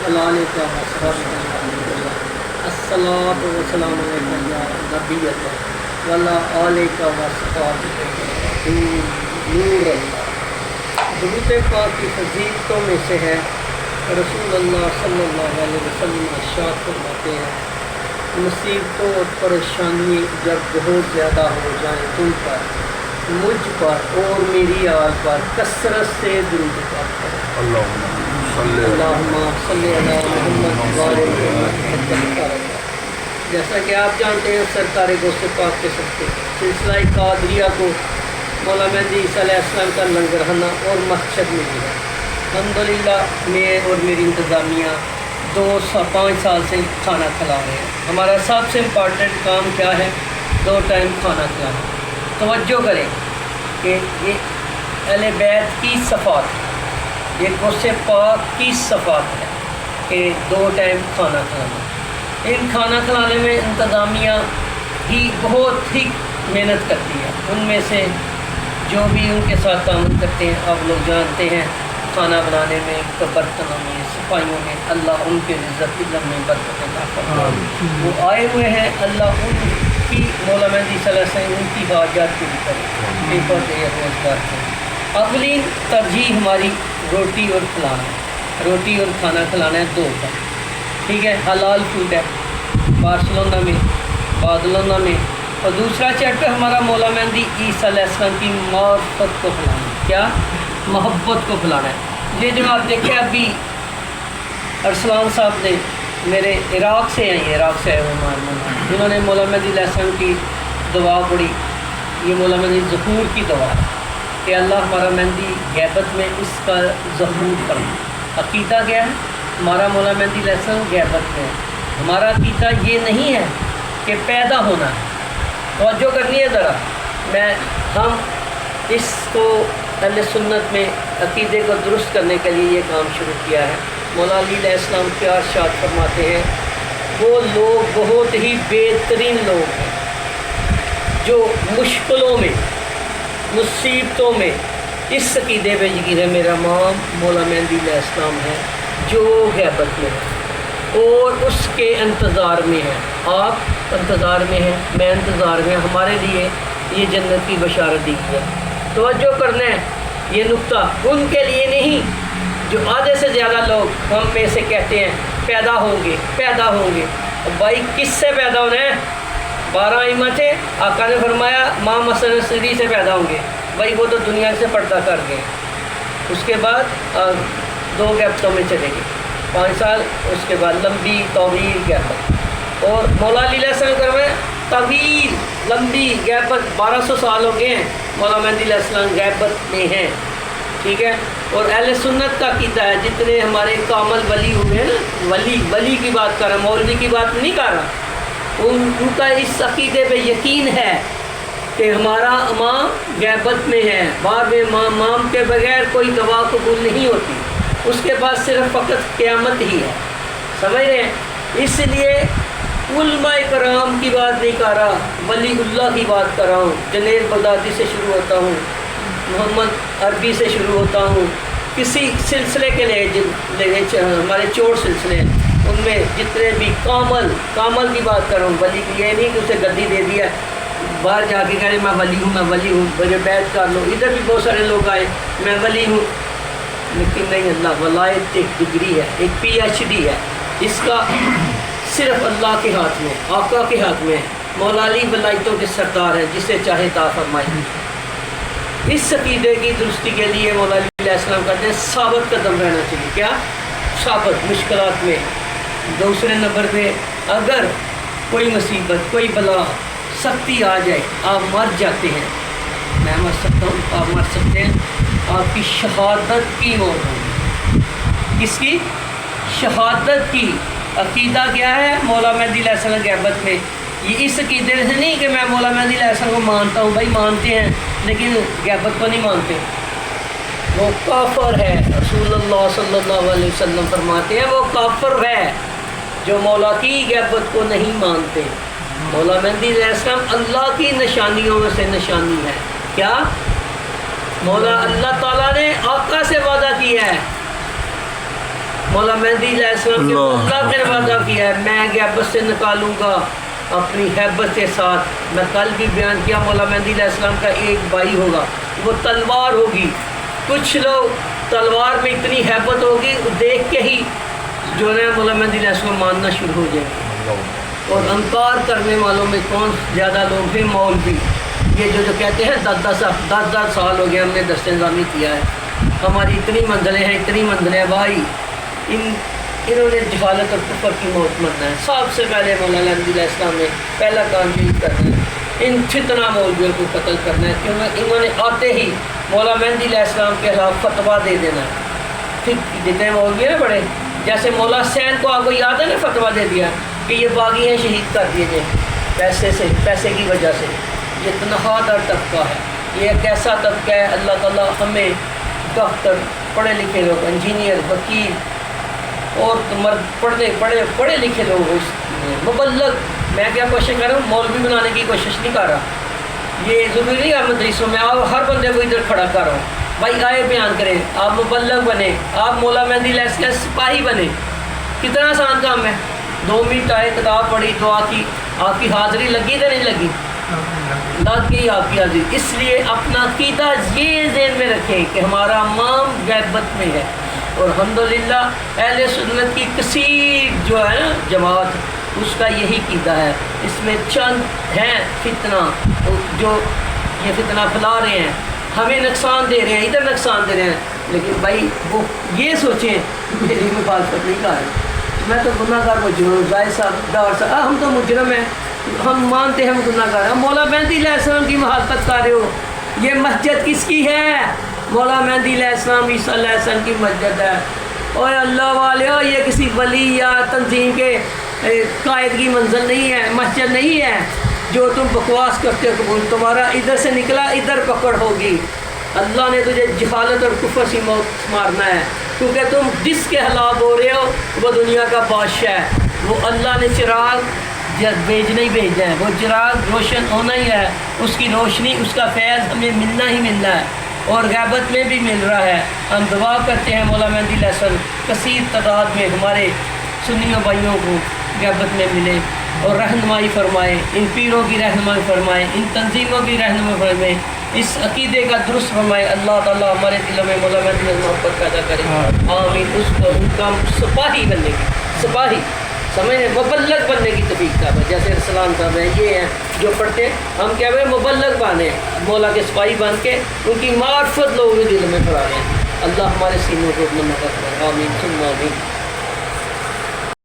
وعليك الصلاة والسلام عليك يا نبي الله وعلى آلك وصحبك نور اللہ۔ درود پاک کی فضیلتوں میں سے ہے رسول اللہ صلی اللہ علیہ وسلم ارشاد فرماتے ہیں مصیبتوں اور پریشانی جب بہت زیادہ ہو جائیں تم پر، مجھ پر اور میری آل پر کثرت سے درود پاک کرو۔ اللہم صلی علی محمد وعلی محمد۔ جیسا کہ آپ جانتے ہیں سرکار غوث پاک کے سکتے سلسلہ قادریہ کو مولا مہدی عیسیٰ علیہ السلام کا لنگرخانہ اور مسجد میں ملا۔ الحمدللہ میں اور میری انتظامیہ 5 سال سے کھانا کھلا رہے ہیں۔ ہمارا سب سے امپارٹنٹ کام کیا ہے؟ 2 ٹائم کھانا کھلانا۔ توجہ کریں کہ یہ اہل بیت کی صفات ہے، یہ غوث پاک کی صفات ہے کہ 2 ٹائم کھانا کھلانا۔ ان کھانا کھلانے میں انتظامیہ ہی بہت ہی محنت کرتی ہے۔ ان میں سے جو بھی ان کے ساتھ تعاون کرتے ہیں آپ لوگ جانتے ہیں، کھانا بنانے میں، برتنوں میں، صفائیوں میں، اللہ ان کے عزت علم میں برکت عطا فرمائے۔ وہ آئے ہوئے ہیں، اللہ ان کی مولا مہدی صلی اللہ علیہ وسلم ان کی حاجات پوری کرے، پیپر دے روزگار کرے۔ اولین ترجیح ہماری روٹی اور کھلانا، روٹی اور کھانا کھلانا ہے 2 کا، ٹھیک ہے، حلال فوڈ ہے بارسلونا میں، بارسلونا میں۔ اور دوسرا چیپٹر ہمارا مولا مہدی عیسیٰ علیہ السلام کی معرفت کو پھیلانا ہے، کیا؟ محبت کو پھیلانا ہے۔ یہ جو آپ دیکھیں ابھی ارسلان صاحب نے میرے عراق سے ہیں، یہ عراق سے آئے ہوئے مہمان، انہوں نے مولا مہدی علیہ السلام کی دعا پڑھی، یہ مولا مہدی ظہور کی دعا ہے کہ اللہ ہمارا مہدی غیبت میں اس کا ظہور فرما۔ عقیدہ کیا ہے؟ ہمارا مولا مہدی علیہ السلام غیبت میں ہے۔ ہمارا عقیدہ یہ نہیں ہے کہ پیدا ہونا ہے۔ توجہ کرنی ہے ذرا، ہم اس کو اہل سنت میں عقیدے کو درست کرنے کے لیے یہ کام شروع کیا ہے۔ مولا علی علیہ السلام کیا ارشاد فرماتے ہیں، وہ لوگ بہت ہی بہترین لوگ ہیں جو مشکلوں میں، مصیبتوں میں اس عقیدے پہ یقین ہے میرا امام مولا مہدی علیہ السلام ہے جو غیبت میں ہے اور اس کے انتظار میں ہے۔ آپ انتظار میں ہیں، میں انتظار میں، ہمارے لیے یہ جنت کی بشارت دی ہے۔ توجہ کرنا ہے یہ نقطہ ان کے لیے نہیں جو آدھے سے زیادہ لوگ ہم میں سے کہتے ہیں پیدا ہوں گے، پیدا ہوں گے۔ بھائی کس سے پیدا ہونا ہے؟ 12 ائمہ تھے، آقا نے فرمایا ماں مثلا صدی سے پیدا ہوں گے، بھائی وہ تو دنیا سے پردہ کر گئے، اس کے بعد 2 گیپتوں میں چلے گئے 5 سال، اس کے بعد لمبی طویل گیپت۔ اور مولا علی علیہ السلام کروائے طویل لمبی غیبت 1200 سال ہو گئے ہیں، مولا مہدی علیہ السلام غیبت میں ہیں، ٹھیک ہے۔ اور اہل سنت کا عقیدہ ہے جتنے ہمارے کامل ولی ہوئے ہیں نا، ولی کی بات کر رہا ہوں، مولوی کی بات نہیں کر رہا، ان کا اس عقیدے پہ یقین ہے کہ ہمارا امام غیبت میں ہے، بعد میں امام کے بغیر کوئی دعا قبول نہیں ہوتی، اس کے بعد صرف فقط قیامت ہی ہے، سمجھ رہے ہیں؟ اس لیے علماء کرام کی بات نہیں کر رہا، ولی اللہ کی بات کر رہا ہوں۔ جنید بغدادی سے شروع ہوتا ہوں، محمد عربی سے شروع ہوتا ہوں، کسی سلسلے کے لیے ہمارے چور سلسلے ہیں، ان میں جتنے بھی کامل کی بات کر رہا ہوں، ولی کی یہ نہیں کہ اسے گدی دے دیا باہر جا کے کہہ رہے میں ولی ہوں، مجھے بیعت کر لو۔ ادھر بھی بہت سارے لوگ آئے میں ولی ہوں، لیکن نہیں، اللہ ولایت ایک ڈگری ہے، ایک PhD ہے، اس کا صرف اللہ کے ہاتھ میں، آقا کے ہاتھ میں ہے۔ مولا علی ولایتوں کے سردار ہیں، جسے چاہے عطا فرمائے۔ اس عقیدے کی درستی کے لیے مولا علی علیہ السلام کہتے ہیں ثابت قدم رہنا چاہیے، کیا؟ ثابت مشکلات میں۔ دوسرے نمبر پہ اگر کوئی مصیبت، کوئی بلا، سختی آ جائے، آپ مر جاتے ہیں، میں مر سکتا ہوں، آپ مر سکتے ہیں، آپ کی شہادت کی موت ہوگی۔ کس کی؟ شہادت کی۔ عقیدہ کیا ہے؟ مولا مہدی علیہ السلام غیبت میں۔ یہ اس عقیدے سے نہیں کہ میں مولا مہدی علیہ السلام کو مانتا ہوں، بھائی مانتے ہیں لیکن غیبت کو نہیں مانتے، وہ کافر ہے۔ رسول اللہ صلی اللہ علیہ وسلم فرماتے ہیں وہ کافر ہے جو مولا کی غیبت کو نہیں مانتے۔ مولا مہدی علیہ السلام اللہ کی نشانیوں میں سے نشانی ہے، کیا؟ مولا اللہ تعالیٰ نے آقا سے وعدہ کیا ہے مولا مہدی علیہ السلام کے اللہ نے وعدہ کیا ہے میں غیبت سے نکالوں گا اپنی حیبت کے ساتھ. میں کل بھی بیان کیا مولا مہدی علیہ السلام کا ایک بھائی ہوگا, وہ تلوار ہوگی. کچھ لوگ تلوار میں اتنی حیبت ہوگی دیکھ کے ہی جو ہے مولا مہدی علیہ السلام ماننا شروع ہو جائے. اور انکار کرنے والوں میں کون زیادہ لوگ ہیں؟ مولوی. یہ جو کہتے ہیں 10 سال ہو گیا ہم نے دست نظامی کیا ہے, ہماری اتنی منزلیں ہیں اتنی منزلیں ہیں. بھائی انہوں نے جہالت اور کفر کی موت مرنا ہے. سب سے پہلے مولا مہدی علیہ السلام نے پہلا کام یہی کرنا ہے, ان فتنہ مولویوں کو قتل کرنا ہے. کیونکہ انہوں نے آتے ہی مولا مہدی علیہ السلام کے خلاف فتویٰ دے دینا ہے. پھر جتنے مولوی ہیں بڑے, جیسے مولا حسین کو آپ کو یاد ہے نا فتویٰ دے دیا کہ یہ باغی ہیں شہید کر دیے جائیں پیسے کی وجہ سے. یہ تنخواہ دار طبقہ ہے, یہ ایک ایسا طبقہ ہے. اللہ تعالیٰ ہمیں ڈاکٹر, پڑھے لکھے لوگ, انجینئر, وکیل اور پڑھے لکھے لوگ, مبلغ. میں کیا کوشش کر رہا ہوں؟ مولوی بنانے کی کوشش نہیں کر رہا. یہ ضروری نہیں ہے مدرسوں میں آپ ہر بندے کو ادھر کھڑا کر رہا ہوں. بھائی آئے بیان کریں, آپ مبلغ بنے, آپ مولا مہدی علیہ السلام سپاہی بنے. کتنا آسان کام ہے. 2 منٹ آئے, کتاب پڑھی, دعا کی, آپ کی حاضری لگی تو نہیں لگی؟ لگ گئی آپ کی حاضری. اس لیے اپنا عقیدہ یہ ذہن میں رکھیں کہ ہمارا مام غیبت میں ہے. اور الحمدللہ اہل سنت کی کثیر جو ہے نا جماعت, اس کا یہی عقیدہ ہے. اس میں چند ہیں فتنہ جو یہ فتنہ پھیلا رہے ہیں, ہمیں نقصان دے رہے ہیں, ادھر نقصان دے رہے ہیں. لیکن بھائی وہ یہ سوچیں میری مخالفت نہیں کر رہے, میں تو گناہ گار مجرم, زاہد صاحب, ڈار صاحب, ہم تو مجرم ہیں, ہم مانتے ہیں ہم گناہ گار. ہم مولا مہدی علیہ السلام کی مخالفت کر رہے ہو. یہ مسجد کس کی ہے؟ مولا مہدی علیہ السلام عیسیٰ علیہ السلام کی مسجد ہے. اور اللہ والے ہو, یہ کسی ولی یا تنظیم کے قائد کی منزل نہیں ہے, مسجد نہیں ہے جو تم بکواس کرتے ہو. قبول تمہارا ادھر سے نکلا ادھر پکڑ ہوگی. اللہ نے تجھے جہالت اور کفر سے موت مارنا ہے, کیونکہ تم جس کے ہلاک ہو رہے ہو وہ دنیا کا بادشاہ ہے. وہ اللہ نے چراغ بھیجنا ہی بھیجنا ہے, وہ چراغ روشن ہونا ہی ہے. اس کی روشنی, اس کا فیض ہمیں ملنا ہی ملنا ہے, اور غیبت میں بھی مل رہا ہے. ہم دعا کرتے ہیں مولا مہدی علیہ السلام کثیر تعداد میں ہمارے سنیوں بھائیوں کو غیبت میں ملے اور رہنمائی فرمائے, ان پیروں کی رہنمائی فرمائے, ان تنظیموں کی رہنمائی فرمائے, اس عقیدے کا درست فرمائے. اللہ تعالیٰ ہمارے دلوں میں مولا مہدی علیہ محبت پیدا کرے. آمین. اس کو ان کا سپاہی بننے کی, سپاہی سمجھیں, مبلغ بننے کی توفیق ہے. جیسے رسلان صاحب ہیں, یہ ہیں جو پڑھتے ہیں, ہم کیا ہوئے مبلغ بنے, مولا کے سپاہی بن کے ان کی معرفت لوگوں کے دل میں پڑھا رہے ہیں. اللہ ہمارے سینوں کو اپنا مدد کرے. آمین ثم آمین.